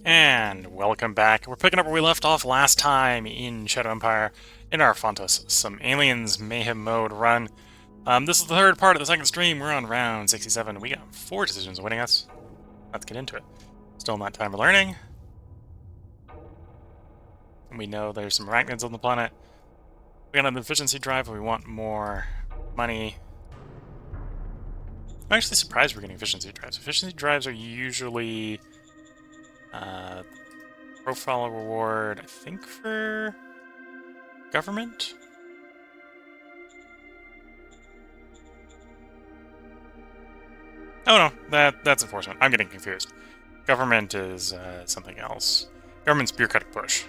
And welcome back. We're picking up where we left off last time in Shadow Empire in our Fontus, some Aliens Mayhem mode run. This is the third part of the second stream. We're on round 67. We got 4 decisions winning us. Let's get into it. Still not time for learning. We know there's some arachnids on the planet. We got an efficiency drive, but we want more money. I'm actually surprised we're getting efficiency drives. Efficiency drives are usually profile reward, I think, for government? Oh no, that's enforcement. I'm getting confused. Government is something else. Government's bureaucratic push.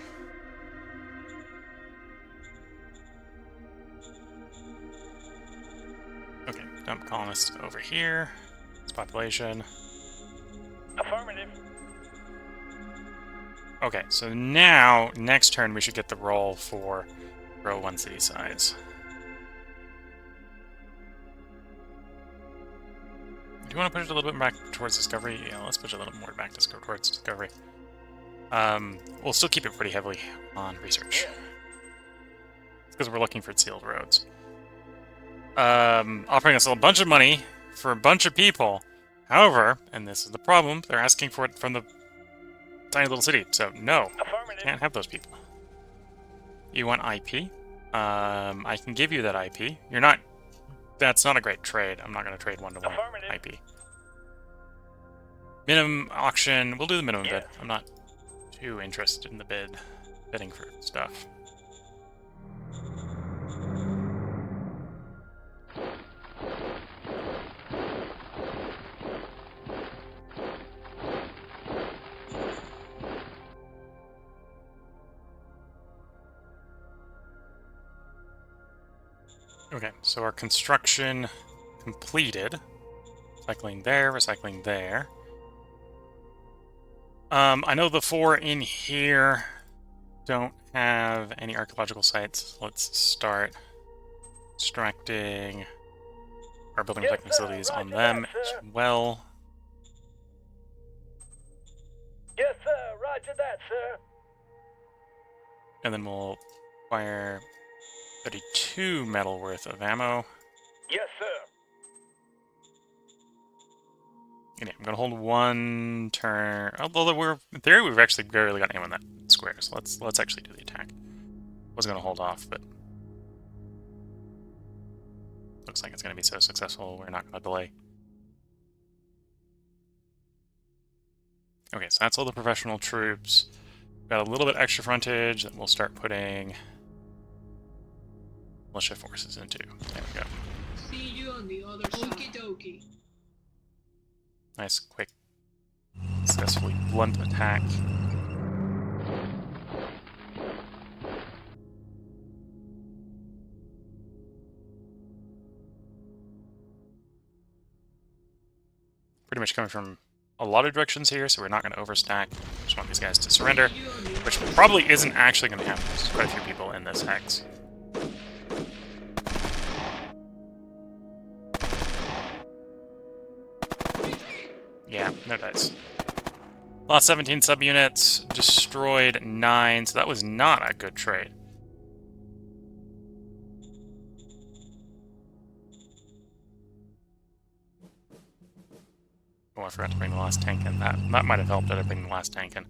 Okay, dump colonists over here. It's population. Affirmative. Okay, so now, next turn, we should get the roll for grow 1 city size. Do you want to push it a little bit back towards discovery? Yeah, let's push it a little more back towards discovery. We'll still keep it pretty heavily on research. It's because we're looking for sealed roads. Offering us a bunch of money for a bunch of people. However, and this is the problem, they're asking for it from the tiny little city. So no, can't have those people. You want IP? I can give you that IP. You're not. That's not a great trade. I'm not going to trade 1-to-1 IP. Minimum auction. We'll do the minimum bid. I'm not too interested in the bidding for stuff. Okay, so our construction completed. Recycling there, recycling there. I know the 4 in here don't have any archaeological sites. Let's start extracting our building protecting facilities on them as well. Yes, sir. Roger that, sir. And then we'll acquire 32 metal worth of ammo. Yes, sir. Okay, I'm gonna hold 1 turn. Although in theory we've actually barely got aim on that square, so let's actually do the attack. Was gonna hold off, but looks like it's gonna be so successful we're not gonna delay. Okay, so that's all the professional troops. Got a little bit extra frontage that we'll start putting militia forces into. There we go. See you on the other side. Okie dokie. Nice, quick, successfully blunt attack. Pretty much coming from a lot of directions here, so we're not going to overstack. Just want these guys to surrender, which probably isn't actually going to happen. There's quite a few people in this hex. Yeah, no dice. Lost 17 subunits, destroyed 9, so that was not a good trade. Oh, I forgot to bring the last tank in. That might have helped that I bring the last tank in.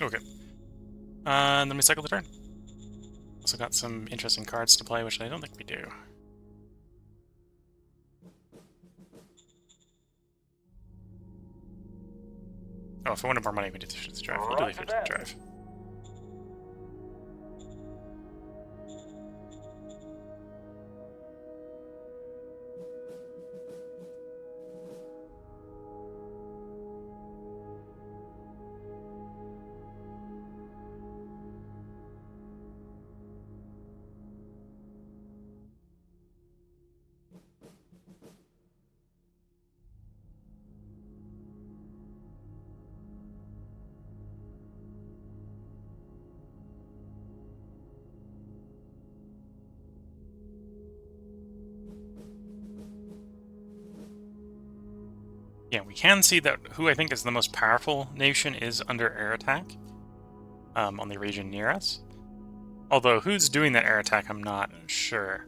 Okay. And then we cycle the turn. Also got some interesting cards to play, which I don't think we do. Oh, if I wanted more money, we did the efficiency drive. We'll do the efficiency drive. Yeah, we can see that who I think is the most powerful nation is under air attack on the region near us. Although who's doing that air attack, I'm not sure.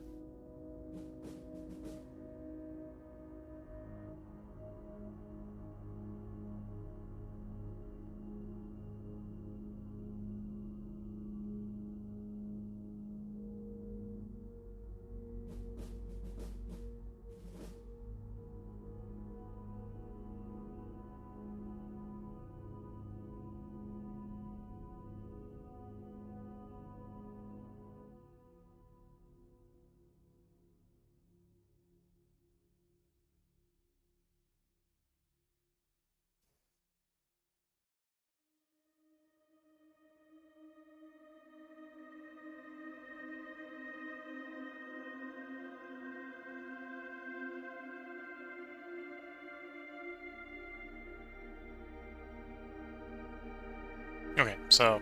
Okay, so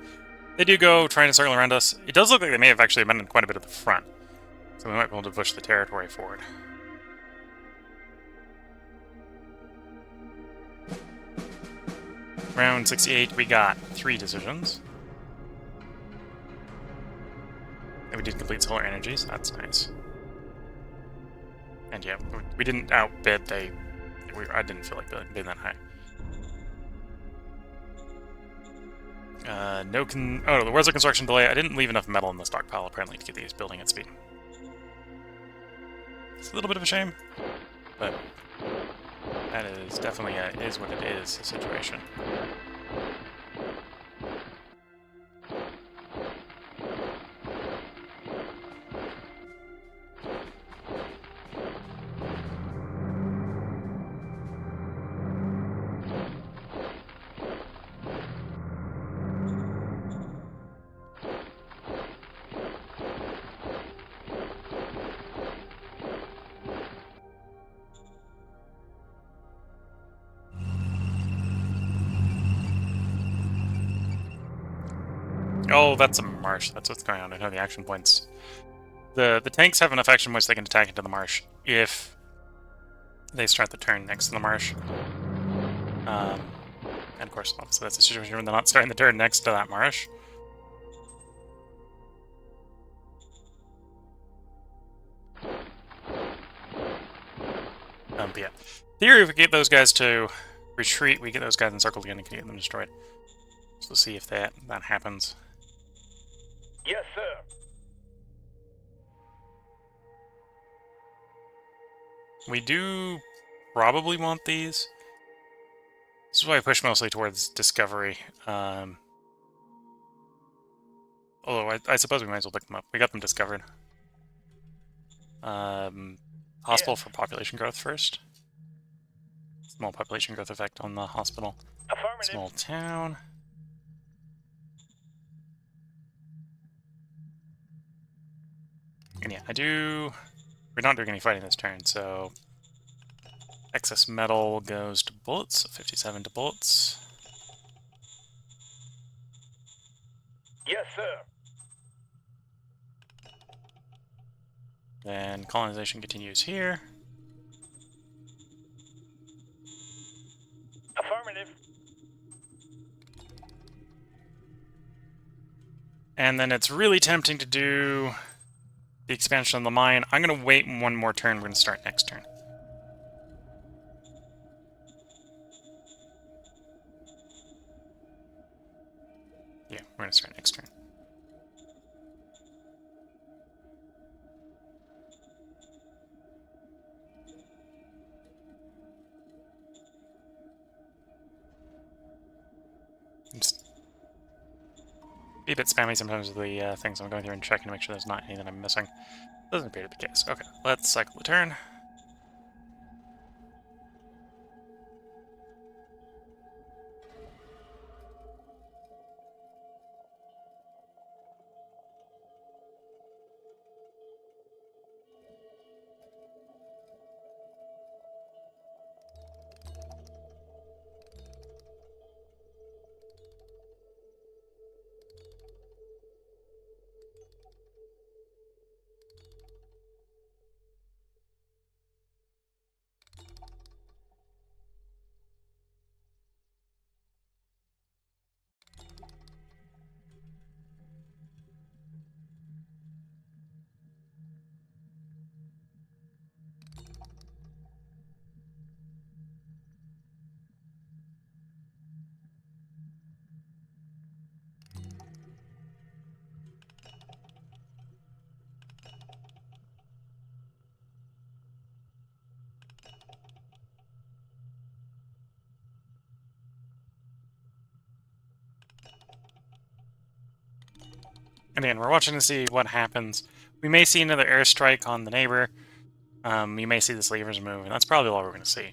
they do go trying to circle around us. It does look like they may have actually abandoned quite a bit of the front, so we might be able to push the territory forward. Round 68, we got 3 decisions. And we did complete solar energy, so that's nice. And yeah, we didn't outbid, I didn't feel like bidding that high. Oh, there was a construction delay. I didn't leave enough metal in the stockpile, apparently, to get these building at speed. It's a little bit of a shame, but that is definitely is what it is situation. Oh, that's a marsh. That's what's going on. I know the action points. The tanks have enough action points they can attack into the marsh if they start the turn next to the marsh. And of course, obviously that's a situation when they're not starting the turn next to that marsh. But yeah. Theory, if we get those guys to retreat, we get those guys encircled again and can get them destroyed. So let's see if that happens. Yes, sir. We do probably want these. This is why I push mostly towards discovery. Although I suppose we might as well pick them up. We got them discovered. Hospital for population growth first. Small population growth effect on the hospital. Affirmative. Small town. And yeah, we're not doing any fighting this turn, so excess metal goes to bullets, 57 to bullets. Yes, sir. Then colonization continues here. Affirmative. And then it's really tempting to do the expansion of the mine. I'm going to wait one more turn. We're going to start next turn. Yeah, we're going to start next turn. Just be a bit spammy sometimes with the things. I'm going through and checking to make sure there's not anything I'm missing. Doesn't appear to be the case. Okay, let's cycle the turn. And again, we're watching to see what happens. We may see another airstrike on the neighbor. You may see the slavers move, and that's probably all we're going to see.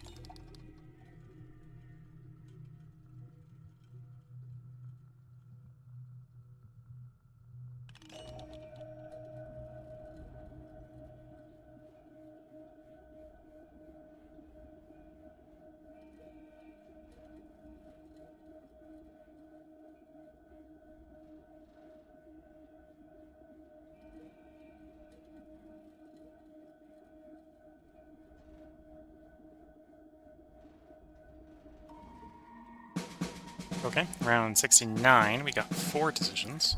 Okay, round 69, we got 4 decisions.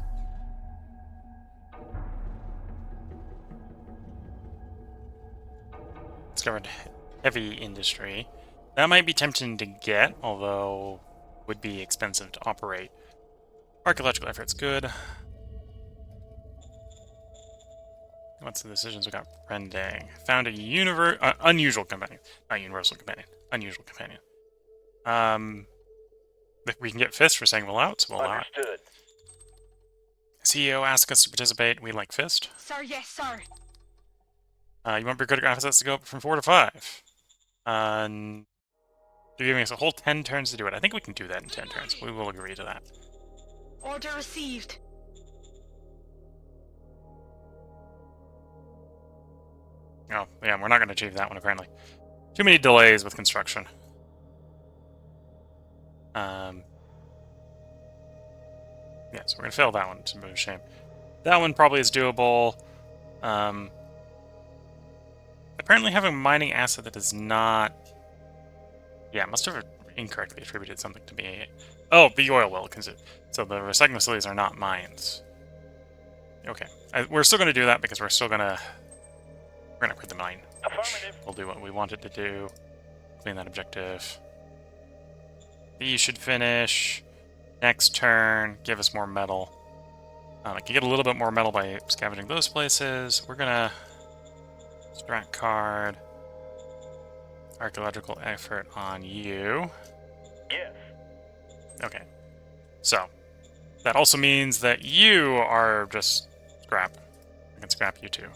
Discovered heavy industry. That might be tempting to get, although would be expensive to operate. Archaeological efforts, good. What's the decisions we got? Rendang. Found a unusual companion. Not universal companion. Unusual companion. If we can get Fist for saying we'll out, so we'll allow it. Understood. CEO asked us to participate. We like Fist. Sir, yes, sir. You want bureaucratic assets to go up from 4 to 5. You're giving us a whole 10 turns to do it. I think we can do that in 10 turns. We will agree to that. Order received. Oh, yeah, we're not going to achieve that one, apparently. Too many delays with construction. Yeah, so we're going to fail that one. It's a bit of a shame. That one probably is doable. Apparently having a mining asset that is not... Yeah, must have incorrectly attributed something to me. Oh, the oil well. So the recycling facilities are not mines. Okay. We're still going to do that because we're still going to... We're going to quit the mine. Affirmative. We'll do what we wanted to do. Clean that objective. These should finish. Next turn, give us more metal. I can get a little bit more metal by scavenging those places. We're gonna... Strat card. Archaeological effort on you. Yes. Okay. So, that also means that you are just scrap. I can scrap you too.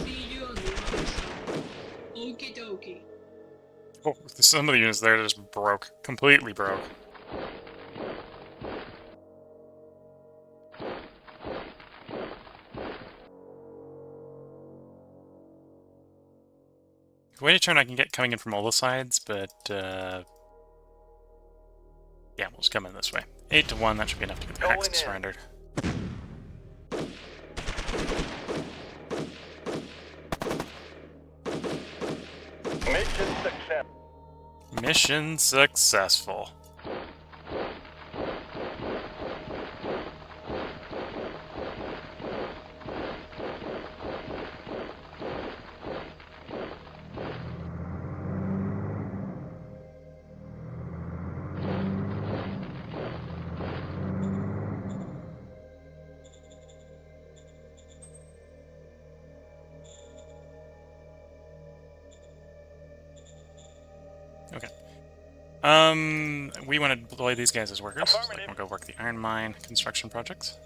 See you on the other side. Okie dokie. Oh, some of the units there just broke. Completely broke. Wait a turn, I can get coming in from all the sides, but yeah, we'll just come in this way. 8 to 1, that should be enough to get the hacks surrendered. Mission success. Mission successful. Okay. We want to deploy these guys as workers. So we'll go work the iron mine construction projects.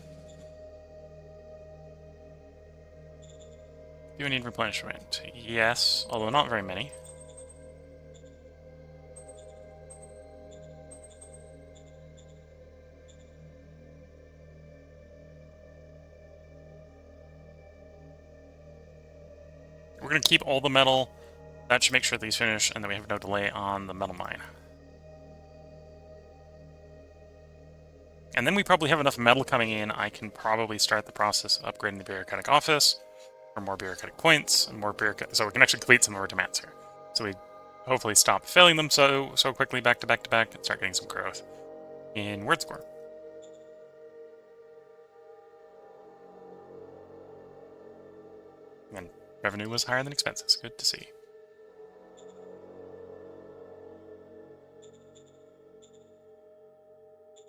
Do we need replenishment? Yes, although not very many. We're going to keep all the metal. That should make sure these finish, and then we have no delay on the metal mine. And then we probably have enough metal coming in, I can probably start the process of upgrading the bureaucratic office for more bureaucratic points, and more so we can actually complete some of our demands here. So we hopefully stop failing them so quickly back to back to back, and start getting some growth in word score. Revenue was higher than expenses. Good to see.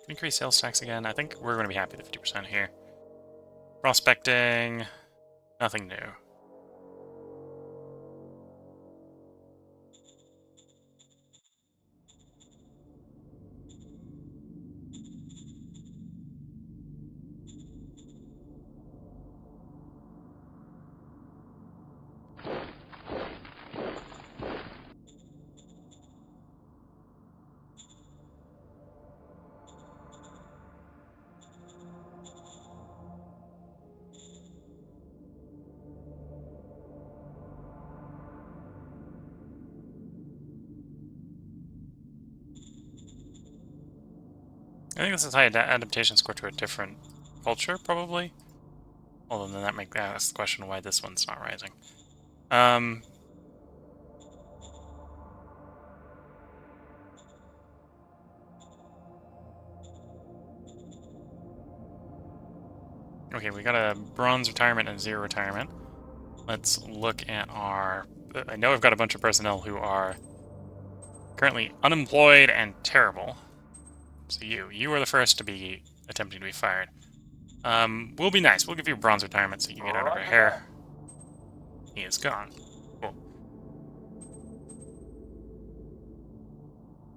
Increase sales tax again. I think we're going to be happy with 50% here. Prospecting. Nothing new. I think this is high adaptation score to a different culture, probably. Although then that makes ask the question why this one's not rising. Okay, we got a bronze retirement and 0 retirement. Let's look at our... I know I've got a bunch of personnel who are currently unemployed and terrible. So you are the first to be attempting to be fired. We'll be nice. We'll give you a bronze retirement so you can get out of your hair. He is gone. Cool.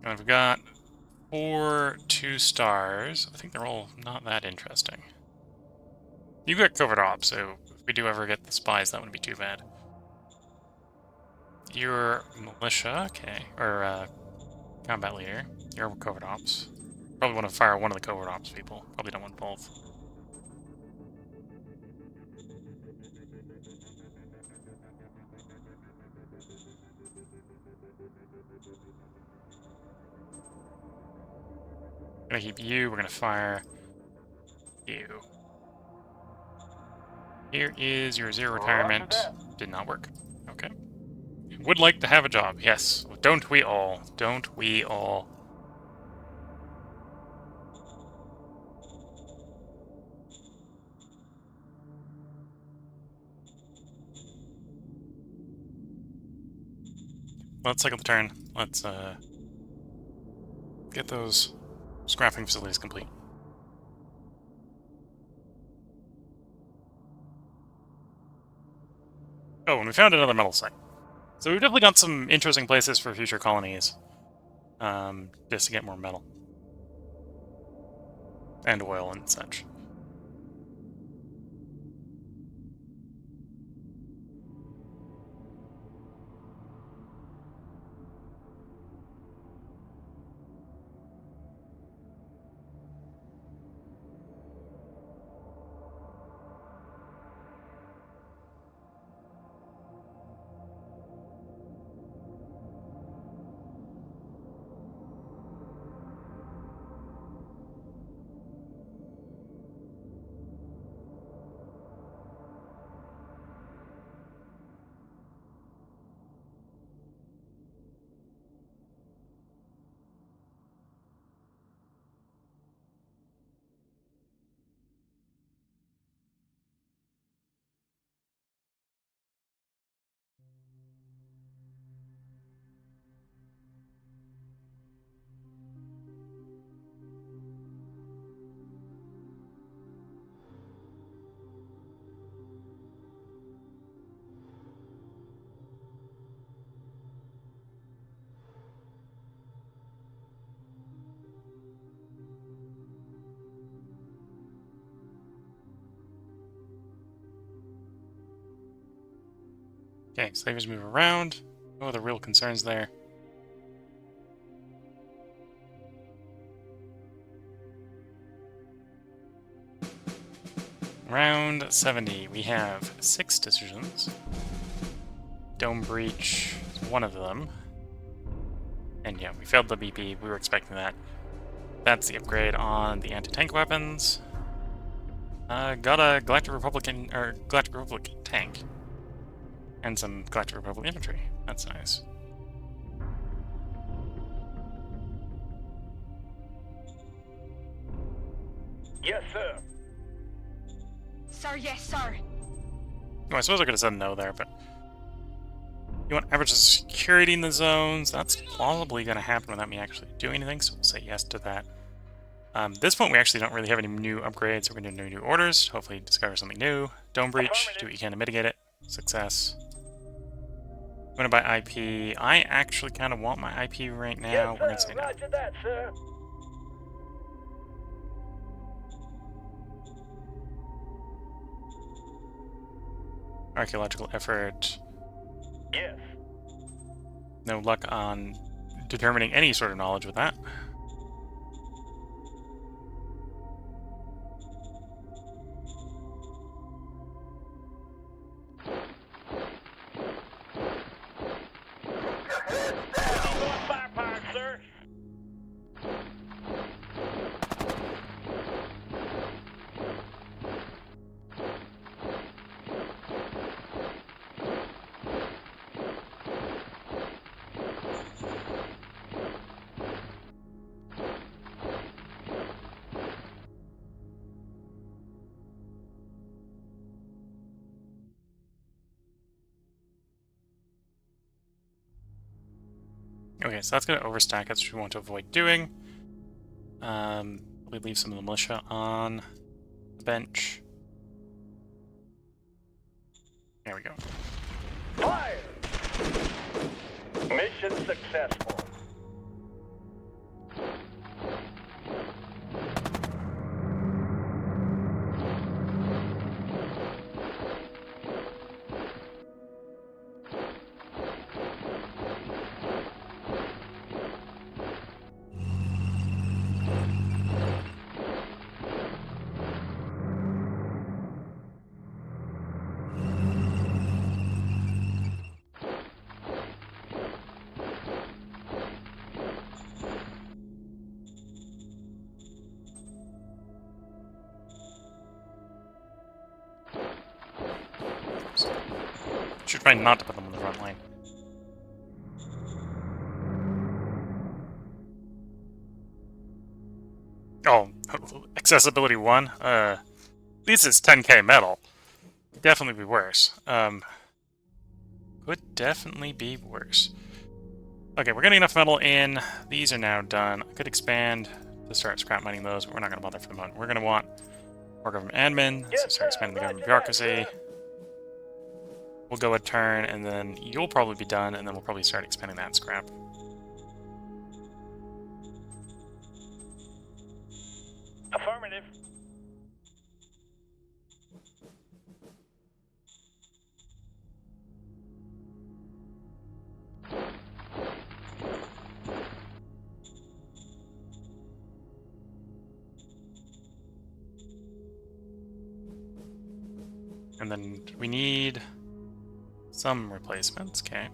And I've got 4 2 stars. I think they're all not that interesting. You got covert ops, so if we do ever get the spies, that wouldn't be too bad. You're militia, okay. Or, combat leader. You're covert ops. Probably want to fire one of the covert ops people. Probably don't want both. Gonna keep you, we're gonna fire you. Here is your 0 retirement. Did not work. Okay. Would like to have a job, yes. Don't we all? Don't we all? Let's cycle the turn. Let's get those scrapping facilities complete. Oh, and we found another metal site. So we've definitely got some interesting places for future colonies. Just to get more metal. And oil and such. Okay, slavers move around. No other real concerns there. Round 70, we have 6 decisions. Dome breach is one of them. And yeah, we failed the BP, we were expecting that. That's the upgrade on the anti-tank weapons. Got a Galactic Republic tank. And some Galactic Republic infantry. That's nice. Yes, sir. Sir, yes, sir. Well, I suppose I could have said no there, but You want average security in the zones? That's plausibly going to happen without me actually doing anything, so we'll say yes to that. At this point, we actually don't really have any new upgrades, so we're going to do new orders. Hopefully discover something new. Dome breach, do what you can to mitigate it. Success. I'm going to buy IP. I actually kind of want my IP right now. Yes, We're going to sir. say no. Roger that, sir. Archaeological effort. Yes. No luck on determining any sort of knowledge with that. Firepower, sir. Okay, so that's going to overstack us, which we want to avoid doing. We leave some of the militia on the bench. There we go. Fire. Mission successful. Should try not to put them on the front line. Oh, accessibility 1? At least it's 10k metal. Could definitely be worse. Could definitely be worse. Okay, we're getting enough metal in. These are now done. I could expand to start scrap mining those, but we're not going to bother for the moment. We're going to want more government admin, so start expanding the government bureaucracy. We'll go a turn, and then you'll probably be done, and then we'll probably start expanding that scrap. Affirmative. And then we need some replacements, okay.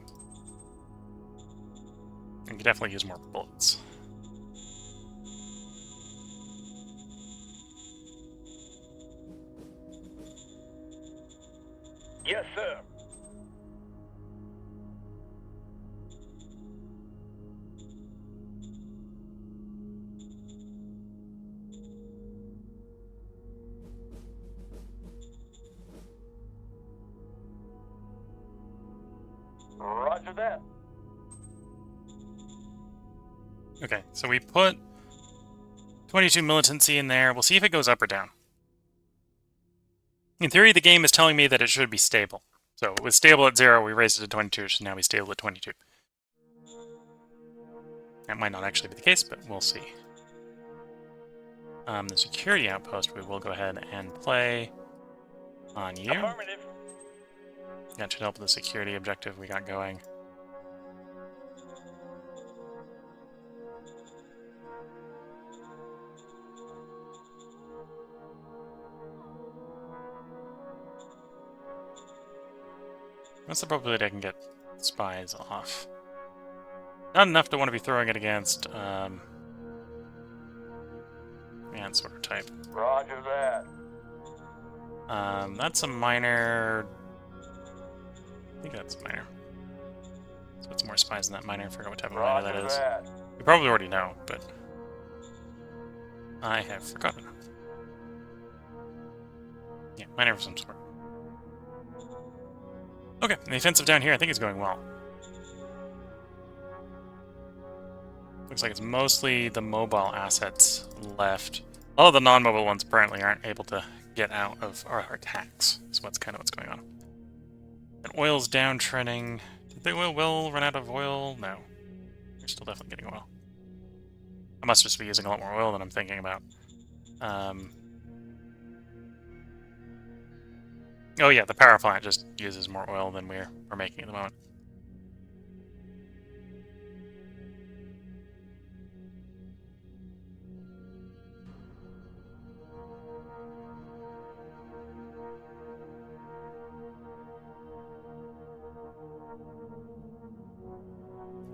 We could definitely use more bullets. Yes, sir. Roger that. Okay, so we put 22 militancy in there. We'll see if it goes up or down. In theory, the game is telling me that it should be stable. So it was stable at 0, we raised it to 22, it should now be stable at 22. That might not actually be the case, but we'll see. The security outpost, we will go ahead and play on you. Affirmative. That should help with the security objective we got going. What's the probability I can get spies off? Not enough to want to be throwing it against, yeah, sort of type. Roger that. That's a minor... I think that's a minor. Let's put some more spies in that minor and figure out what type of minor that is. You probably already know, but I have forgotten. Yeah, minor of some sort. Okay, and the offensive down here I think is going well. Looks like it's mostly the mobile assets left. All of the non-mobile ones apparently aren't able to get out of our attacks. So that's kind of what's going on. And oil's downtrending. Did the oil well run out of oil? No. We're still definitely getting oil. I must just be using a lot more oil than I'm thinking about. Oh yeah, the power plant just uses more oil than we're making at the moment.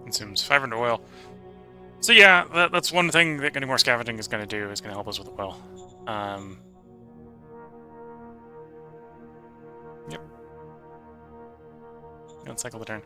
Consumes 500 oil. So yeah, that's one thing that getting more scavenging is going to do, is going to help us with oil. Yep. Don't cycle the turn.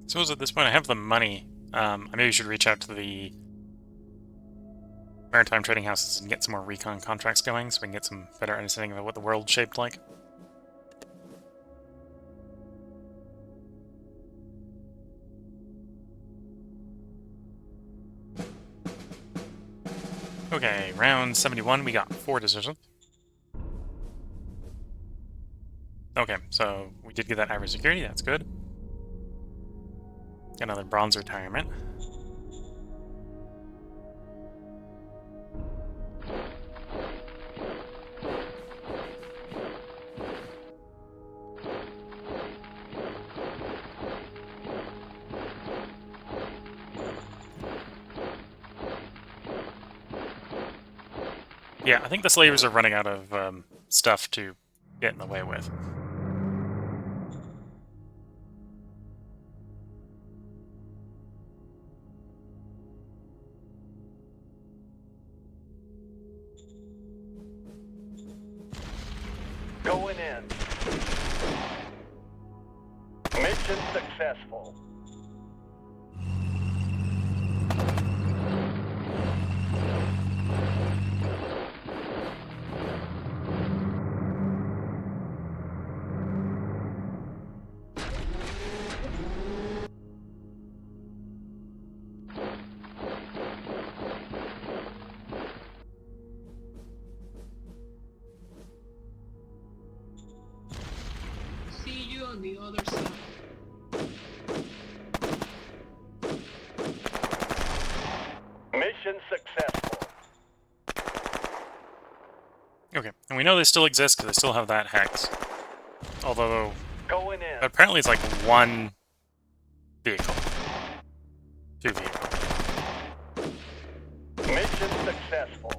So at this point I have the money. I maybe should reach out to the maritime trading houses and get some more recon contracts going so we can get some better understanding of what the world's shaped like. Okay, round 71, we got 4 decisions. Okay, so we did get that average security, that's good. Got another bronze retirement. Yeah, I think the slavers are running out of stuff to get in the way with. Going in. Mission successful. See you on the other side. Mission successful. Okay, and we know they still exist because they still have that hex. Although, Going in. apparently it's like 1 vehicle. 2 vehicles. Mission successful.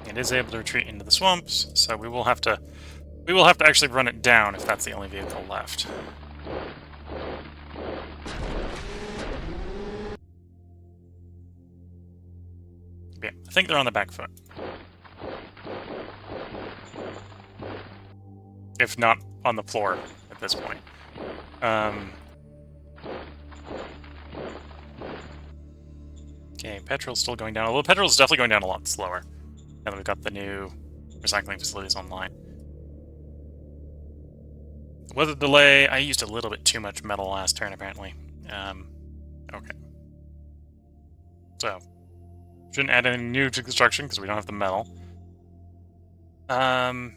It is able to retreat into the swamps, so we will have to actually run it down if that's the only vehicle left. Yeah, I think they're on the back foot. If not on the floor at this point. Okay, petrol's still going down. Although petrol's definitely going down a lot slower now that we've got the new recycling facilities online. Weather delay, I used a little bit too much metal last turn, apparently. Okay. So, shouldn't add anything new to construction, because we don't have the metal. Yeah,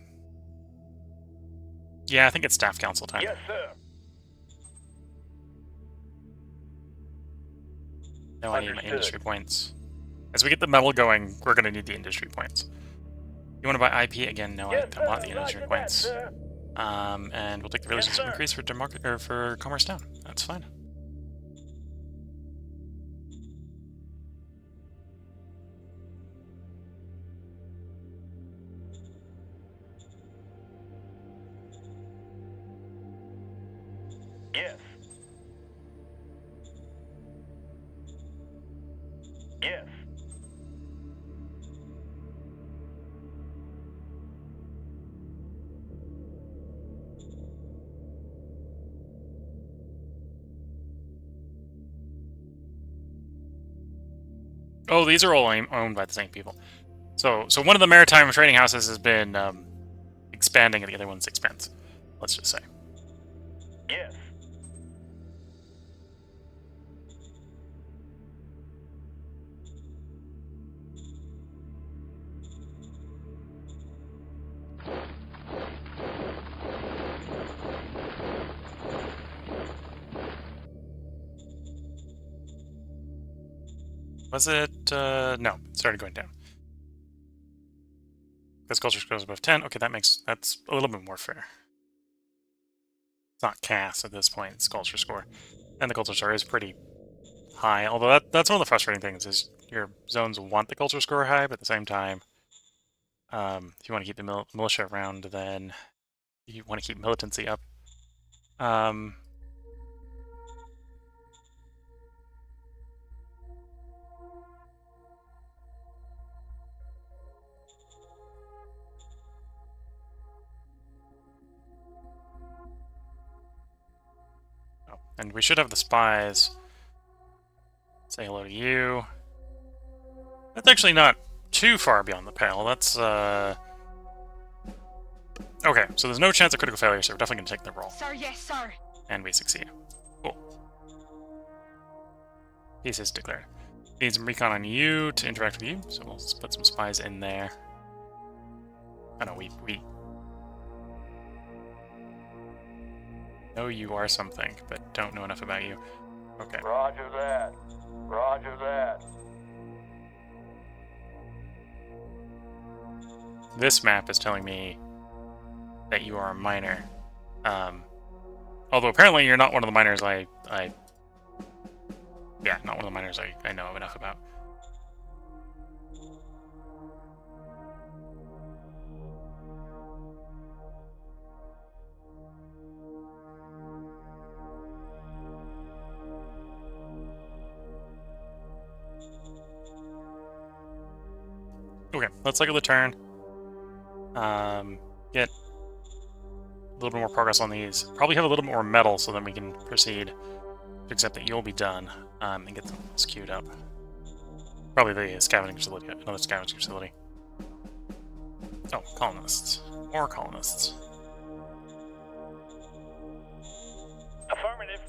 I think it's staff council time. Yes, sir. No, I need my Understood. industry points. As we get the metal going, we're going to need the industry points. You want to buy IP? Again, no, Yes, I don't want sir. the industry Roger that, points. sir. And we'll take the Yes, relationship sir. increase for commerce down. That's fine. Yes. Yes. Oh, these are all owned by the same people. So one of the maritime trading houses has been expanding at the other one's expense. Let's just say. Yes. Was it? No, it started going down. Because culture score is above 10. Okay, that's a little bit more fair. It's not CAS at this point, it's culture score. And the culture score is pretty high, although that's one of the frustrating things, is your zones want the culture score high, but at the same time, if you want to keep the militia around, then you want to keep militancy up. Oh, and we should have the spies. Say hello to you. That's actually not too far beyond the pale. That's, okay, so there's no chance of critical failure, so we're definitely going to take the roll. Sir, yes, sir. And we succeed. Cool. Peace is declared. Need some recon on you to interact with you, so we'll put some spies in there. Oh no, we know you are something, but don't know enough about you. Okay. Roger that. Roger that. This map is telling me that you are a miner. Although apparently you're not one of the miners yeah, not one of the miners I know enough about. Okay, let's cycle the turn. Get a little bit more progress on these. Probably have a little bit more metal so then we can proceed to accept that you'll be done, and get some queued up. Probably the scavenging facility, another scavenging facility. Oh, colonists. More colonists. Affirmative.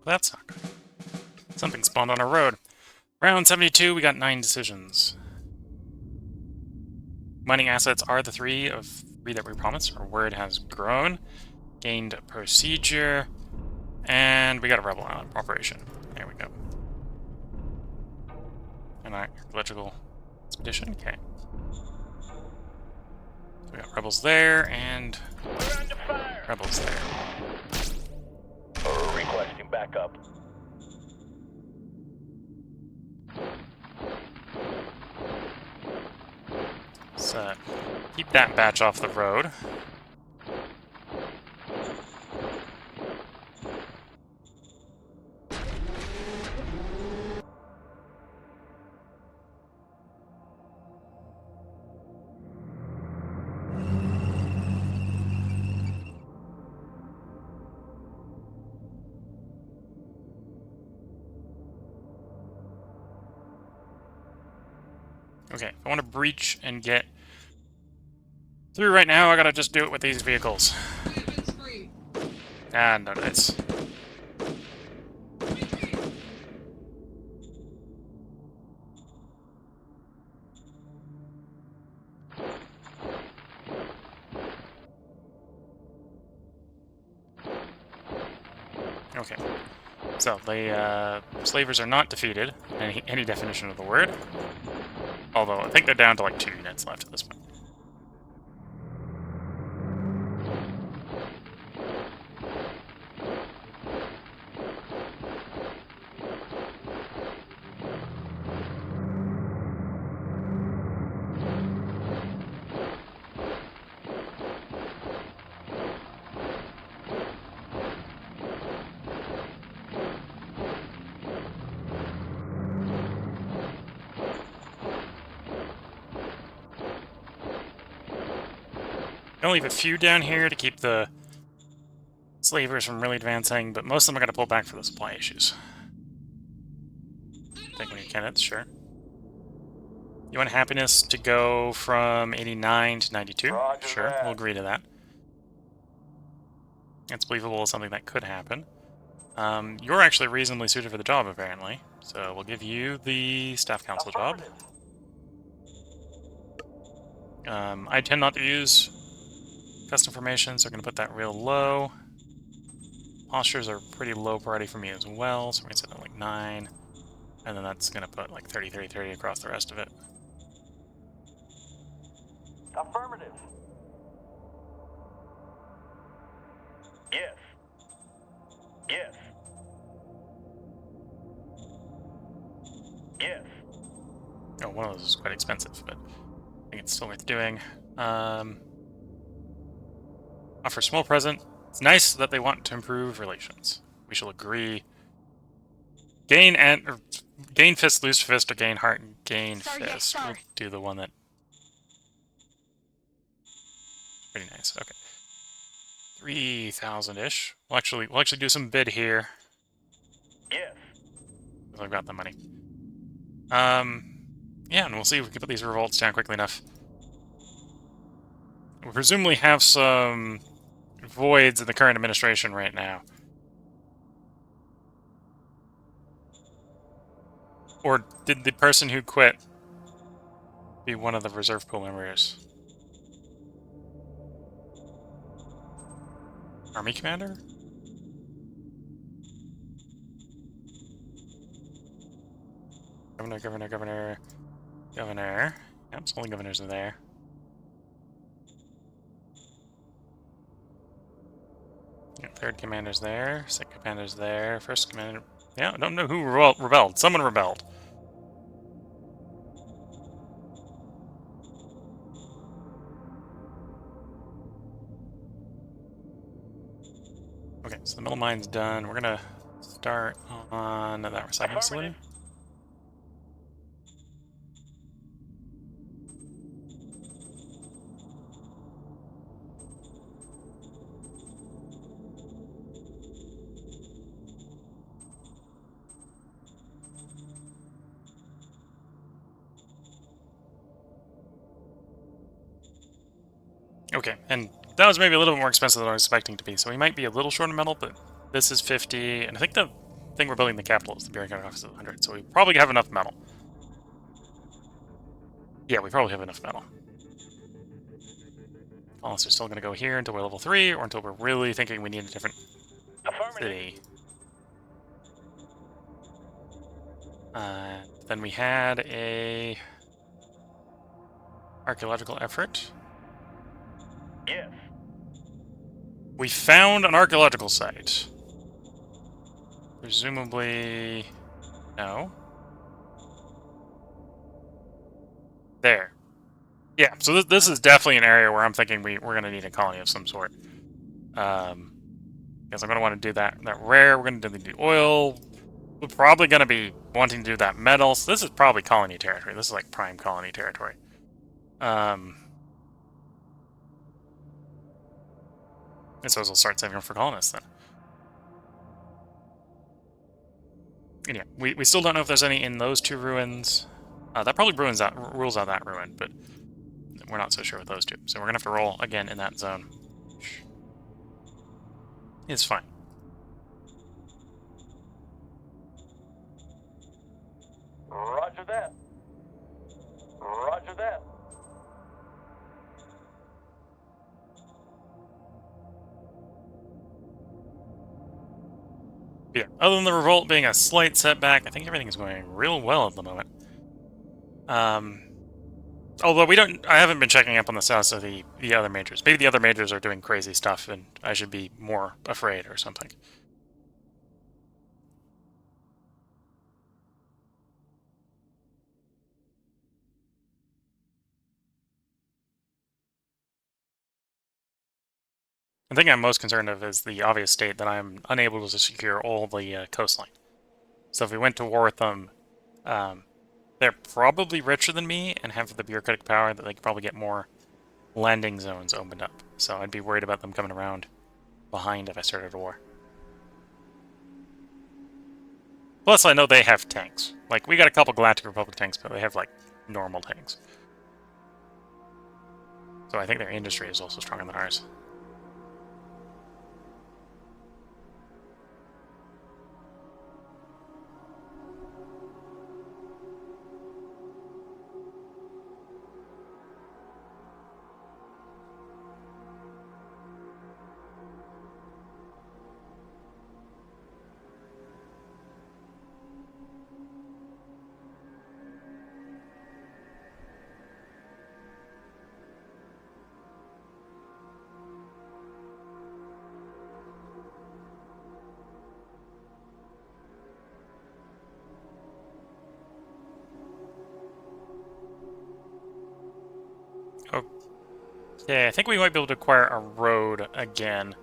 That sucked. Something spawned on our road. Round 72, we got 9 decisions. Mining assets are the 3 of 3 that we promised. Our word has grown. Gained procedure. And we got a rebel operation. There we go. An archaeological expedition? Okay. So we got rebels there, and We're under fire. rebels there. Requesting backup. So, keep that batch off the road. Okay, if I want to breach and get through right now, I gotta just do it with these vehicles. Mayhem's free. Ah, no dice. Mayhem. Okay. So, the slavers are not defeated, any definition of the word. Although, I think they're down to like 2 units left at this point. I'll leave a few down here to keep the slavers from really advancing, but most of them are going to pull back for the supply issues. Taking your candidates, sure. You want happiness to go from 89 to 92? Roger Sure, that. we'll agree to that. It's believable as something that could happen. You're actually reasonably suited for the job, apparently. So we'll give you the staff council job. I tend not to use custom formations, so I'm going to put that real low. Postures are pretty low priority for me as well, so we're going to set that like 9. And then that's going to put like 30, 30, 30 across the rest of it. Affirmative. Yes. Yes. Yes. Oh, one of those is quite expensive, but I think it's still worth doing. Offer small present. It's nice that they want to improve relations. We shall agree. Gain fist, lose fist, or gain heart and gain Sir, fist. yes, sir. We'll do the one that. Pretty nice. Okay. 3,000-ish. We'll actually do some bid here. Yes. Because I've got the money. Yeah, and we'll see if we can put these revolts down quickly enough. We presumably have some voids in the current administration right now. Or did the person who quit be one of the reserve pool members? Army commander? Governor. Yep, so only governors are there. Yeah, third commander's there. Second commander's there. First commander... Yeah, I don't know who rebelled. Someone rebelled. Okay, so the middle mine's done. We're gonna start on that recycling facility. Okay, and that was maybe a little bit more expensive than I was expecting to be, so we might be a little short of metal, but this is 50, and I think the thing we're building in the capital is the bureaucratic office of 100, so we probably have enough metal. Yeah, we probably have enough metal. Unless we're still going to go here until we're level 3, or until we're really thinking we need a different city. Then we had a archaeological effort. Yes. We found an archaeological site. Presumably... no. There. Yeah, so this is definitely an area where I'm thinking we're going to need a colony of some sort. Because I'm going to want to do that rare, we're going to do the oil. We're probably going to be wanting to do that metal. So this is probably colony territory. This is like prime colony territory. And so we'll start saving them for colonists then. And yeah, we still don't know if there's any in those two ruins. That probably rules out that ruin, but we're not so sure with those two. So we're going to have to roll again in that zone. It's fine. Roger that. Roger that. Yeah, other than the revolt being a slight setback, I think everything is going real well at the moment. Although I haven't been checking up on the status of the other majors. Maybe the other majors are doing crazy stuff and I should be more afraid or something. The thing I'm most concerned of is the obvious state that I'm unable to secure all the coastline. So if we went to war with them, they're probably richer than me and have the bureaucratic power that they could probably get more landing zones opened up. So I'd be worried about them coming around behind if I started a war. Plus, I know they have tanks. Like, we got a couple Galactic Republic tanks, but they have, like, normal tanks. So I think their industry is also stronger than ours. Okay, I think we might be able to acquire a road again.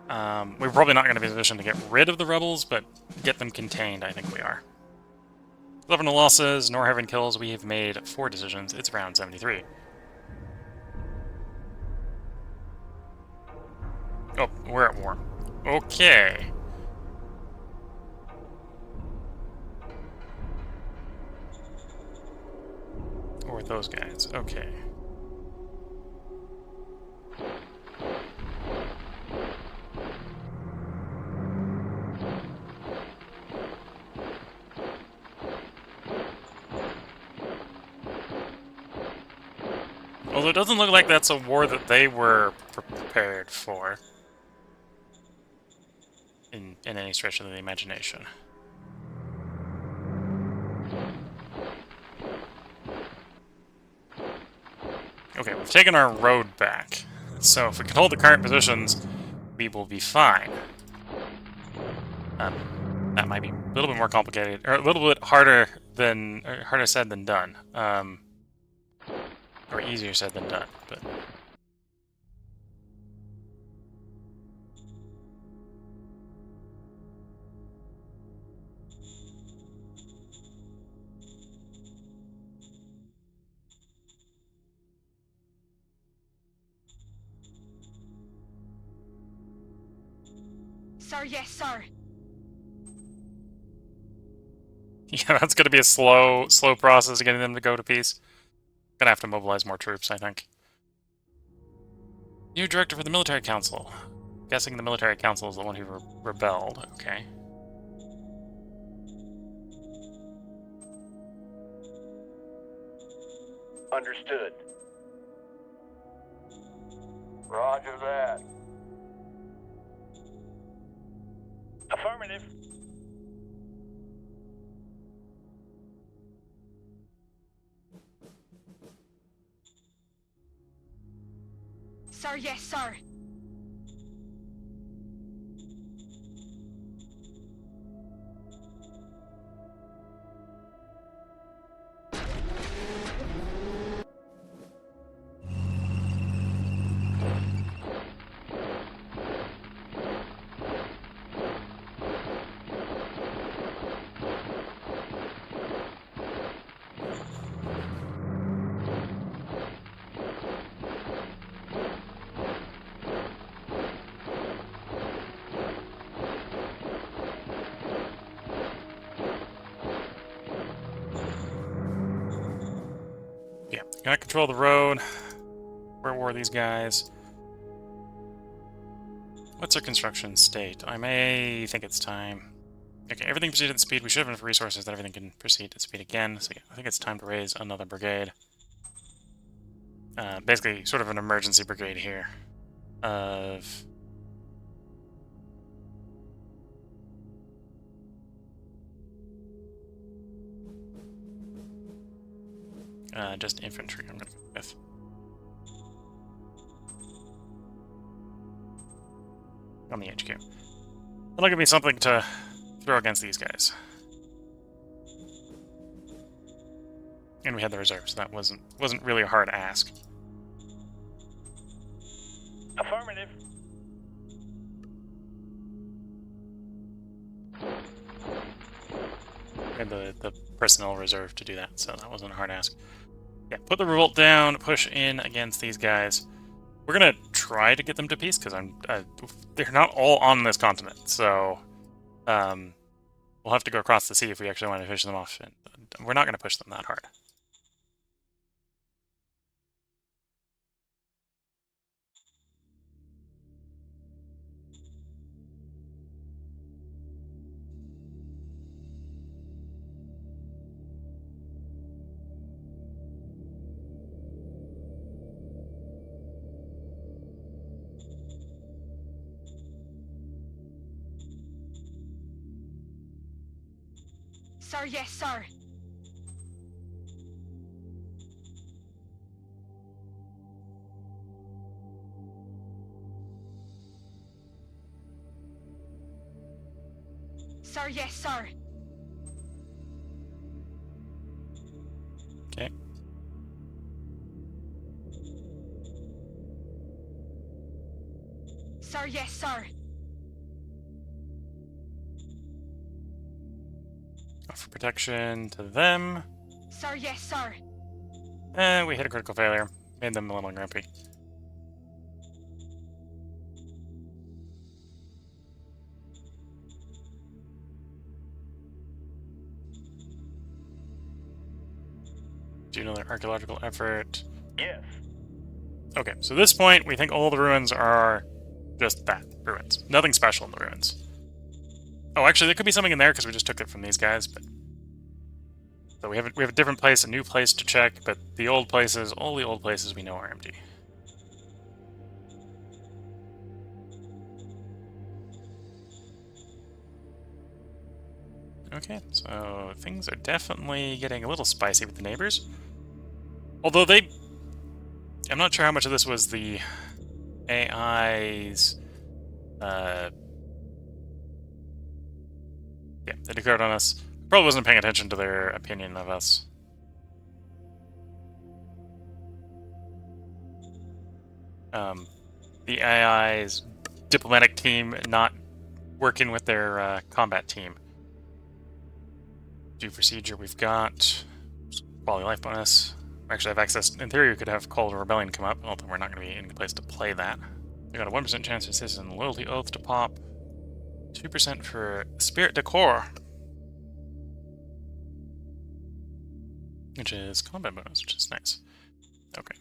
We're probably not going to be in a position to get rid of the rebels, but get them contained, I think we are. 11 losses, nor having kills, we have made 4 decisions. It's round 73. Oh, we're at war. Okay. Or those guys. Okay. Although it doesn't look like that's a war that they were prepared for. In any stretch of the imagination. Okay, we've taken our road back. So if we can hold the current positions, we will be fine. That might be a little bit more complicated, or a little bit harder said than done. Or easier said than done, but... Sir, yes, sir. Yeah, that's going to be a slow process of getting them to go to peace. Gonna have to mobilize more troops, I think. New director for the military council. Guessing the military council is the one who rebelled. Okay. Understood. Roger that. Affirmative. Sir, yes, sir. Yeah, gotta control the road. Where were these guys? What's our construction state? I may think it's time. Okay, everything proceeded at speed. We should have enough resources that everything can proceed at speed again. So yeah, I think it's time to raise another brigade. Basically, sort of an emergency brigade here. Of... just infantry I'm gonna go with. On the HQ. That'll give me something to throw against these guys. And we had the reserves, so that wasn't really a hard ask. Affirmative. We had the personnel reserve to do that, so that wasn't a hard ask. Yeah, put the revolt down, push in against these guys. We're gonna try to get them to peace, because they're not all on this continent, so we'll have to go across the sea if we actually want to finish them off. And we're not gonna push them that hard. Sir, yes, sir. Sir, yes, sir. Okay. Sir, yes, sir. Offer protection to them. Sir, yes, sir. And we hit a critical failure. Made them a little grumpy. Do another archaeological effort. Yes. Okay, so at this point, we think all the ruins are just that, ruins. Nothing special in the ruins. Oh, actually, there could be something in there because we just took it from these guys, but... So we have a different place, a new place to check, but the old places, all the old places we know are empty. Okay, so things are definitely getting a little spicy with the neighbors. Although I'm not sure how much of this was the AI's... Yeah, they declared on us. Probably wasn't paying attention to their opinion of us. The AI's diplomatic team not working with their combat team. Due procedure, we've got quality life bonus. We actually have access. In theory, we could have Call to Rebellion come up, although we're not going to be in a place to play that. We got a 1% chance of citizen loyalty oath to pop. 2% for Spirit Decor, which is combat bonus, which is nice. Okay.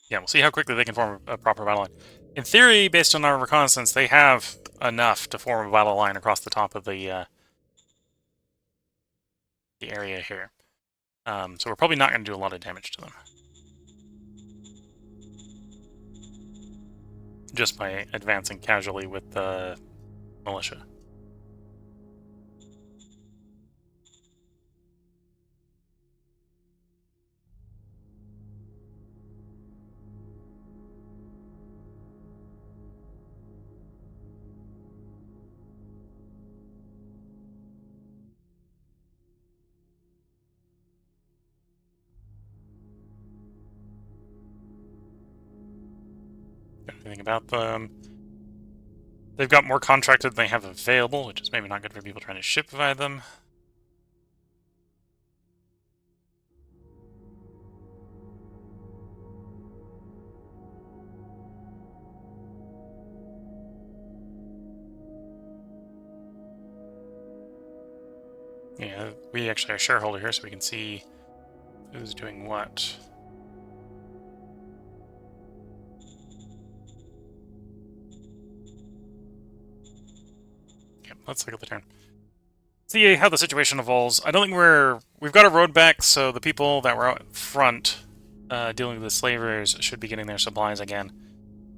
Yeah, we'll see how quickly they can form a proper battle line. In theory, based on our reconnaissance, they have enough to form a battle line across the top of the the area here. So we're probably not going to do a lot of damage to them. Just by advancing casually with the militia. Anything about them? They've got more contracted than they have available, which is maybe not good for people trying to ship via them. Yeah, we actually are a shareholder here, so we can see who's doing what. Okay, let's look at the turn. See how the situation evolves. I don't think we've got a road back, so the people that were out front dealing with the slavers should be getting their supplies again,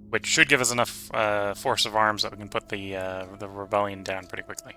which should give us enough force of arms that we can put the rebellion down pretty quickly.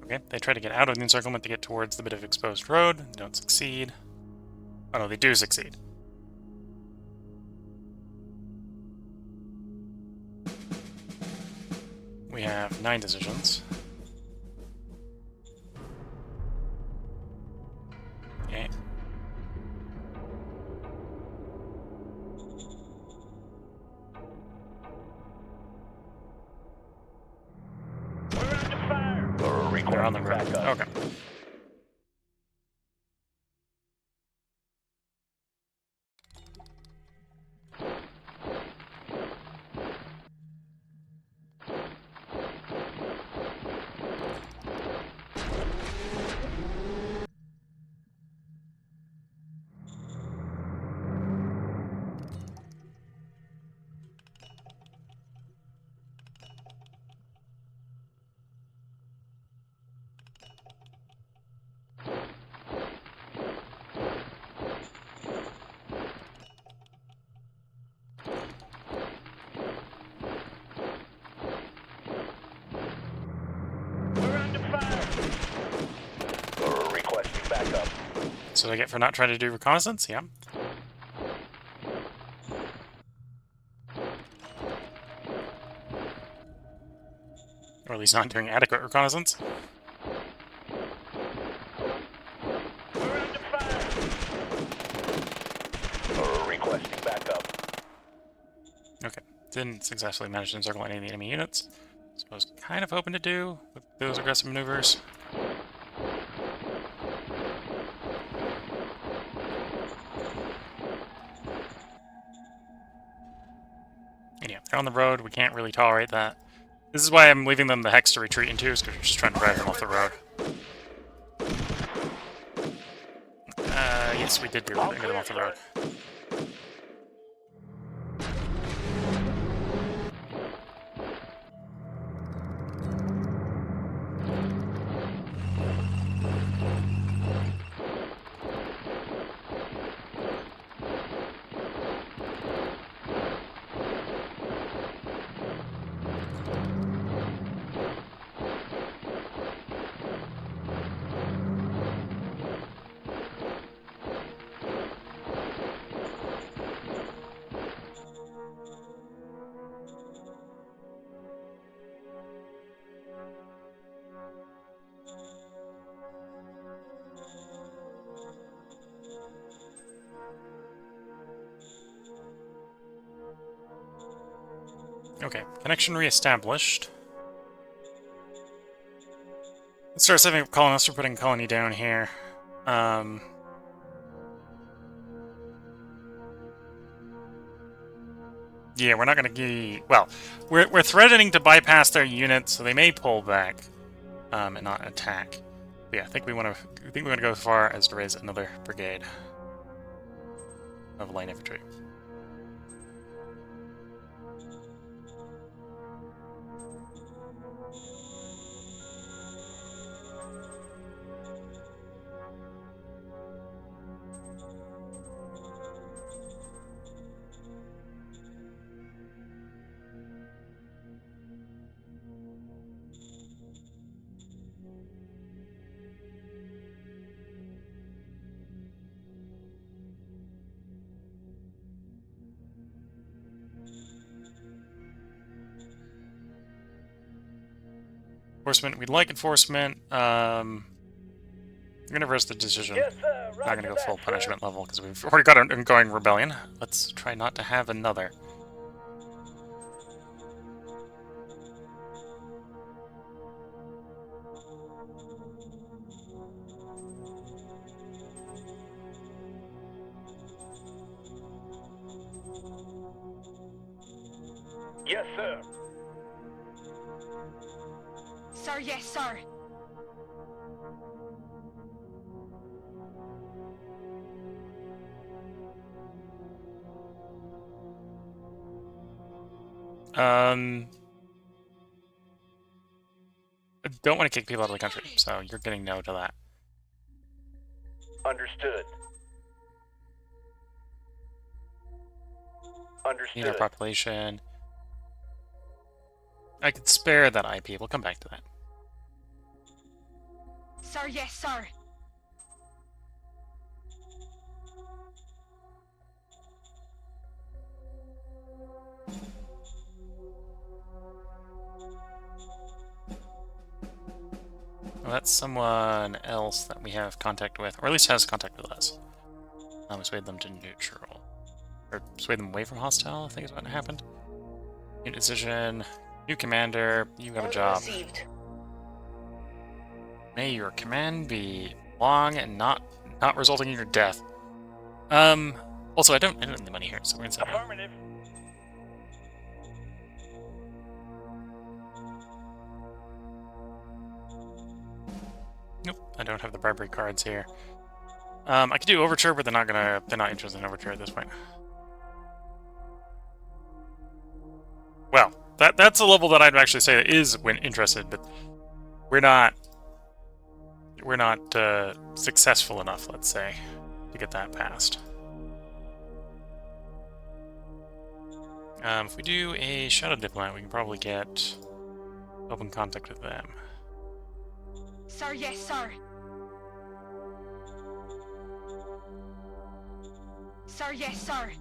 Okay, they try to get out of the encirclement to get towards the bit of exposed road. They don't succeed. Oh no, they do succeed. We have 9 decisions. Okay. They're on the road. Okay. So I get for not trying to do reconnaissance? Yeah. Or at least not doing adequate reconnaissance. Requesting backup. Okay. Didn't successfully manage to encircle any of the enemy units. So I was kind of hoping to do with those aggressive maneuvers. And yeah, they're on the road. We can't really tolerate that. This is why I'm leaving them the hex to retreat into, is because we're just trying to drive them off the road. Yes, we did do it. Get them off the road. Okay, connection reestablished. Let's start setting up colonists. We're putting colony down here. Yeah, we're not going to get... Well, we're threatening to bypass their units, so they may pull back and not attack. But yeah, I think we want to go as far as to raise another brigade of light infantry. Enforcement. We'd like enforcement. I'm gonna reverse the decision. Yes, sir. Not gonna go Roger full that, punishment level because we've already got an ongoing rebellion. Let's try not to have another. Yes, sir. Sir, yes, sir. I don't want to kick people out of the country, so you're getting no to that. Understood. Need our Understood. population. I could spare that IP. We'll come back to that. Sir, yes, sir. Well, that's someone else that we have contact with, or at least has contact with us. Persuade them to neutral. Or persuade them away from hostile, I think is what happened. New decision. New commander. You have a job. Received. May your command be long and not resulting in your death. Also, I don't have the money here, so we're gonna say no. Affirmative. Nope, I don't have the bribery cards here. I could do overture, but they're not interested in overture at this point. Well, that's a level that I'd actually say is when interested, but we're not successful enough, let's say, to get that passed. If we do a Shadow Diplomat, we can probably get open contact with them. Sir, yes, sir. Sir, yes, sir.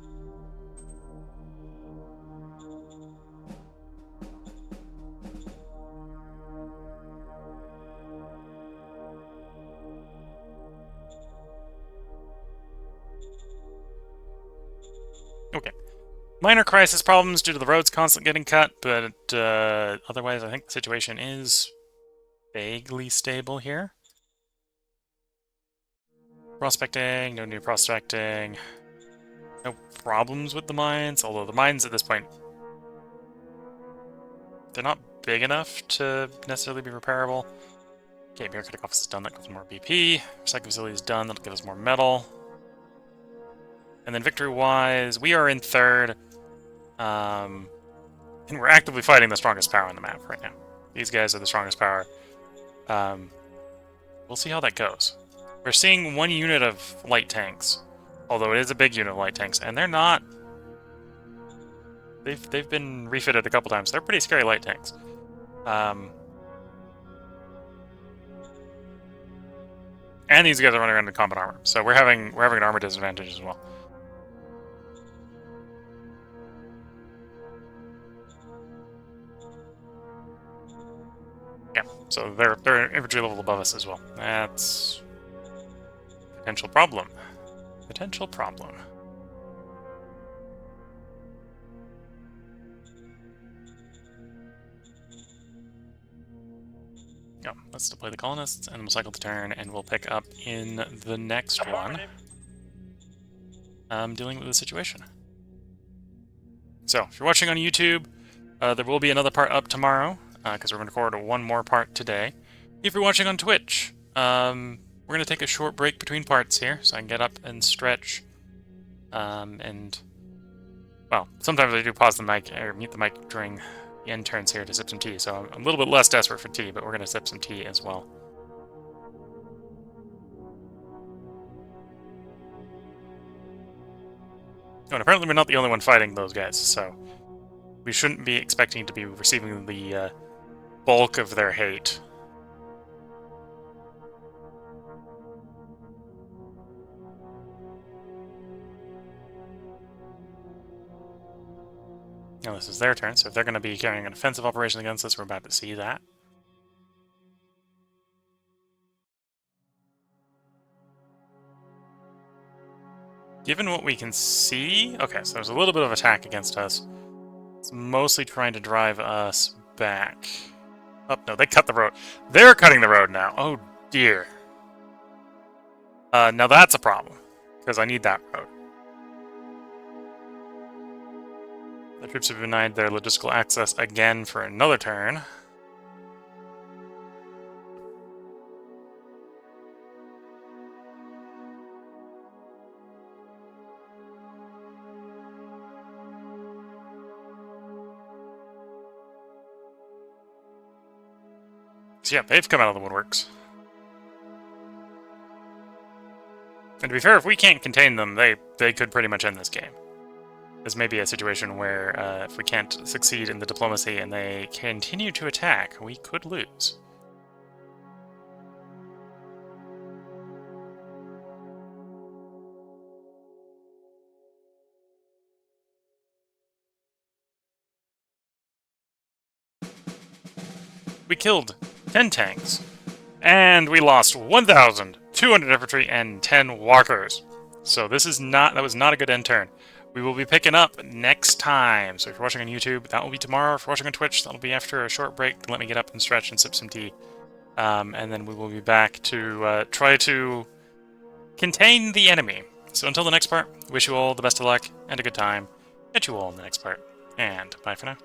Okay. Minor crisis problems due to the roads constantly getting cut, but otherwise I think the situation is vaguely stable here. Prospecting, no new prospecting. No problems with the mines, although the mines at this point, they're not big enough to necessarily be repairable. Okay, bureaucratic office is done, that gives us more BP. Recycling facility is done, that'll give us more metal. And then victory-wise, we are in third. And we're actively fighting the strongest power on the map right now. These guys are the strongest power. We'll see how that goes. We're seeing one unit of light tanks, although it is a big unit of light tanks, and they're not... They've been refitted a couple times. They're pretty scary light tanks. And these guys are running around in combat armor, so we're having an armor disadvantage as well. Yeah, so they're infantry level above us as well. That's potential problem. Potential problem. Go. Let's deploy the colonists, and we'll cycle the turn, and we'll pick up in the next one. Dealing with the situation. So, if you're watching on YouTube, there will be another part up tomorrow, because we're going to record one more part today. If you're watching on Twitch, we're going to take a short break between parts here, so I can get up and stretch, and, well, sometimes I do pause the mic, or mute the mic during the end turns here to sip some tea, so I'm a little bit less desperate for tea, but we're going to sip some tea as well. Oh, and apparently we're not the only one fighting those guys, so we shouldn't be expecting to be receiving the bulk of their hate. Now this is their turn, so if they're going to be carrying an offensive operation against us, we're about to see that. Given what we can see... Okay, so there's a little bit of attack against us. It's mostly trying to drive us back. Oh, no, they cut the road. They're cutting the road now. Oh, dear. Now that's a problem, because I need that road. The troops have denied their logistical access again for another turn. So yeah, they've come out of the woodworks. And to be fair, if we can't contain them, they could pretty much end this game. This may be a situation where if we can't succeed in the diplomacy and they continue to attack, we could lose. We killed 10 tanks, and we lost 1,200 infantry and 10 walkers. So that was not a good end turn. We will be picking up next time. So if you're watching on YouTube, that will be tomorrow. If you're watching on Twitch, that'll be after a short break to let me get up and stretch and sip some tea. And then we will be back to try to contain the enemy. So until the next part, wish you all the best of luck and a good time. Catch you all in the next part. And bye for now.